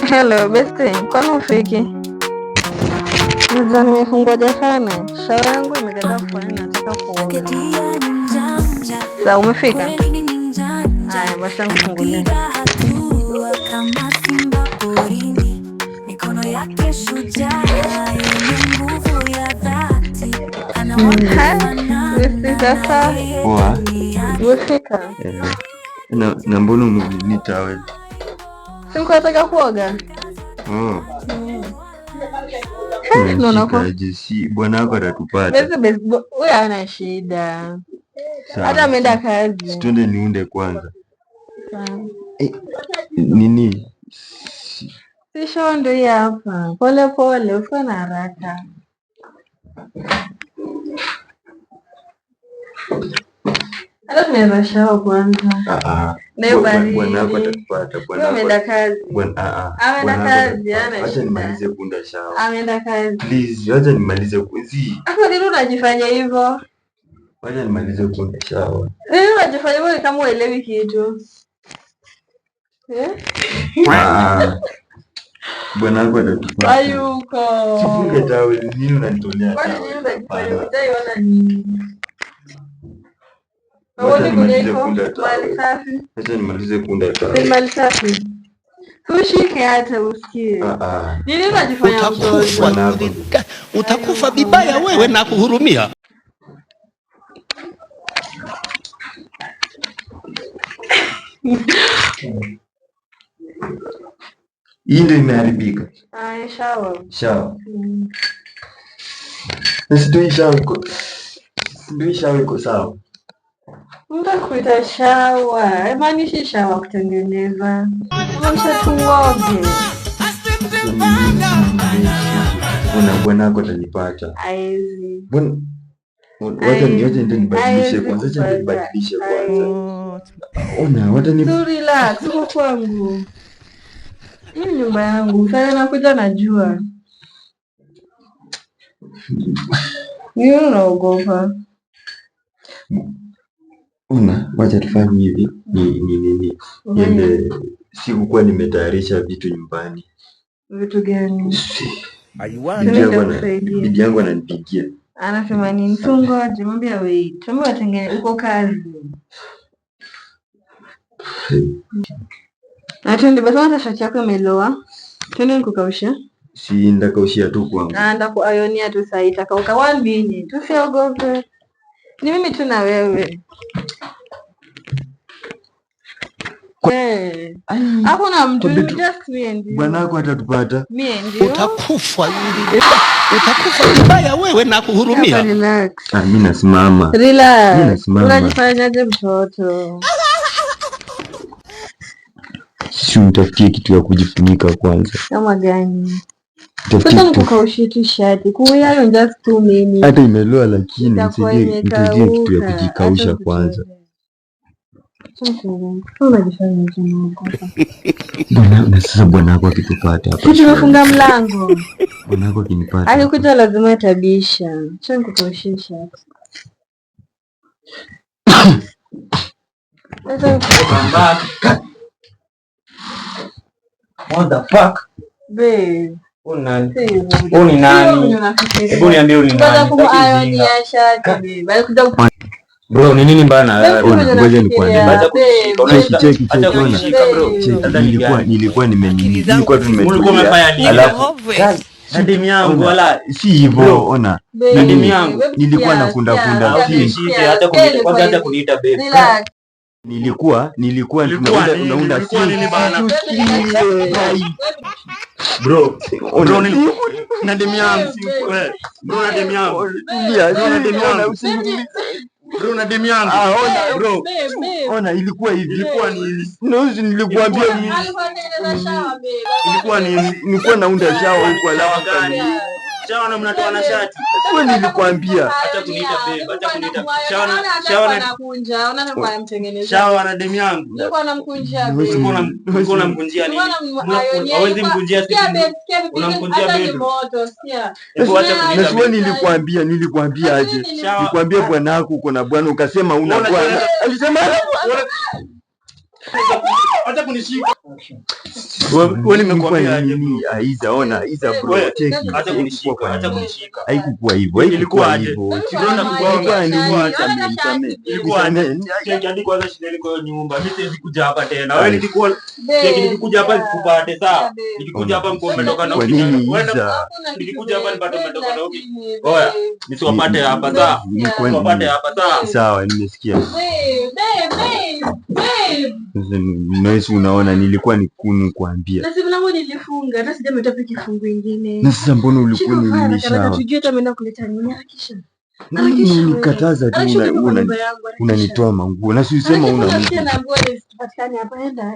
Hello bestie, kwani ufiki? Nimefungwa jana. Shawa yangu imekataa kufanya, nataka kuoga. Sasa umefika? Haya, basi nikufungulie. Sasa umefika? Na mbona umeniita wewe? Nataka kuoga. Bwana wako atatupata. Wewe hana shida. Hata ameenda kazi. Twende niunde kwanza. Nini? Sisho ndo hii hapa. Pole pole, usiwe na haraka. Hata tunaweza shawa kwanza. Bwana wako atatupata. Ameenda kazi. Ameenda kazi, acha nimalize kuunda shawa. Ameenda kazi. Please, acha nimalize kuzi. Hapo ndio unajifanya hivyo. Acha nimalize kuunda shawa. Wewe unajifanya wewe kama uelewi kitu. Bwana wako atatupata. Hayuko. Sifunge taweli, nini unanitolea? Kwani nini unajifanya? Unaiona nini? Wewe mali safi. Acha nimalize kuunda shawa. Ni mali safi. Ushike hata usikie. Nini unajifanya mtoto? Utakufa vibaya wewe na kuhurumia. Hii ndio imeharibika. Shawa. Ndio shawa iko sawa. Mtakuita shawa. Haimaanishi shawa kutengeneza. Mwisho tuoge. Bwana wako atanipata. Aizi. Wacha ndio nibadilishe kwanza. Acha nibadilishe kwanza. Ona, relax, uko kwangu. Hii nyumba yangu, sasa nakuja najua. Mimi naogopa. Ona, wacha tufanye hivi. Niende sikukuwa nimetayarisha vitu nyumbani. Vitu gani? Bibi yangu ananipigia. Anasema ni mtungoje, mwambie wait. Mwambie atengene uko kazi. Atende basi hata shati yako imeloa. Twende nikukausha. Si ndakaushia tu kwangu. Naenda kuayonia tu saa itakauka 1 minute. Tusiogope. Ni mimi tu na wewe. Hakuna mtu, just me and you. Bwana wako atatupata. Me and you. Utakufa vibaya wewe na kuhurumia. Relax. Mimi nasimama. Relax. Unajifanyaje mtoto? Si nitafikia kitu ya kujifunika kwanza. Kama gani? Sasa nikukaushie tu shati. Kuya just 2 minutes. Hata imeloa lakini nisaidie kitu ya kujikausha kwanza. Sasa bwana wako akitupata hapa. Tumefunga mlango. Bwana wako akinipata. Akikuta lazima atabisha. Acha nikukaushie shati. What the fuck? Babe. Ni nani? Hebu niambie ni nani? Bro, ni nini bana? Ngoja nikwambie. Nilikuwa umefanya nini? Alafu Demu yangu wala si hivyo, ona. Demu yangu nilikuwa nakunda hata kuniita babe. Nilikuwa tunaunda nini bana? Bro, na demu yangu wewe. Bro, na demu yangu. Bro, na demu yangu. Bro. Ona, ilikuwa hivi. Nilikuambia mimi. Nilikuwa naunda shawa huko alafu shawa na mnatoa na shati. Wewe nilikwambia. Acha kuniita babe, acha kuniita. Shawa anakunja, unaona anamtengeneza. Shawa na demu yangu. Nilikuwa namkunjia babe. Nilikuwa namkunjia nini? Hawezi mkunjia sisi. Unamkunjia babe. Wewe nilikwambia aje. Nikwambia bwana wako uko na bwana ukasema una bwana. Alisema Acha kunishika. Wewe nimekuambia nini? Aiza ona, Aiza bro. Acha kunishika, acha kunishika. Haikuwa hivyo. Ilikuwa hivyo. Tunaona kugonga ilikuwa cheki kwanza shida liko nyumba. Mimi siwezi kuja hapa tena. Wewe nilikuwa cheki nikikuja hapa nikupate sawa. Nikikuja hapa mko umetoka na ukija. Nikikuja hapa nipate umetoka na uki. Oya, nisiwapate hapa sawa. Nisiwapate hapa sawa. Sawa, nimesikia. Noise unaona nilikuwa ni kunu kuambia. Na sasa mlango nilifunga, hata sijameta piki kifungu kingine. Na sasa mbona ulikuwa unilisha? Tujue hata ameenda kuleta nini hakisha. Nikataza tu unanitoa manguo. Na si usema una mtu. Na nguo zipatikane hapa, enda.